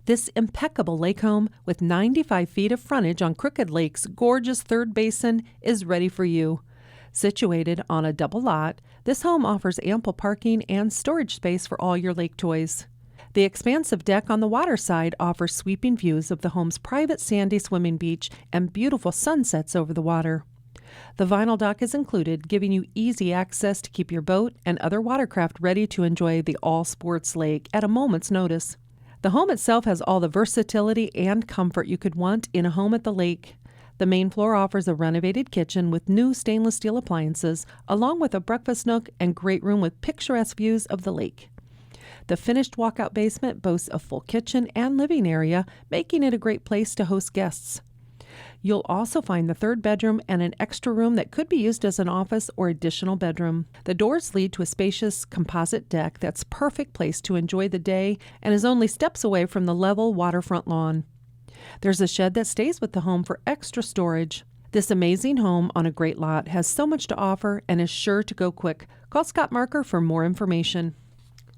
This impeccable lake home with 95 feet of frontage on Crooked Lake's gorgeous third basin is ready for you. Situated on a double lot, this home offers ample parking and storage space for all your lake toys. The expansive deck on the water side offers sweeping views of the home's private sandy swimming beach and beautiful sunsets over the water. The vinyl dock is included, giving you easy access to keep your boat and other watercraft ready to enjoy the all-sports lake at a moment's notice. The home itself has all the versatility and comfort you could want in a home at the lake. The main floor offers a renovated kitchen with new stainless steel appliances, along with a breakfast nook and great room with picturesque views of the lake. The finished walkout basement boasts a full kitchen and living area, making it a great place to host guests. You'll also find the third bedroom and an extra room that could be used as an office or additional bedroom. The doors lead to a spacious composite deck that's a perfect place to enjoy the day and is only steps away from the level waterfront lawn. There's a shed that stays with the home for extra storage. This amazing home on a great lot has so much to offer and is sure to go quick. Call Scott Marker for more information.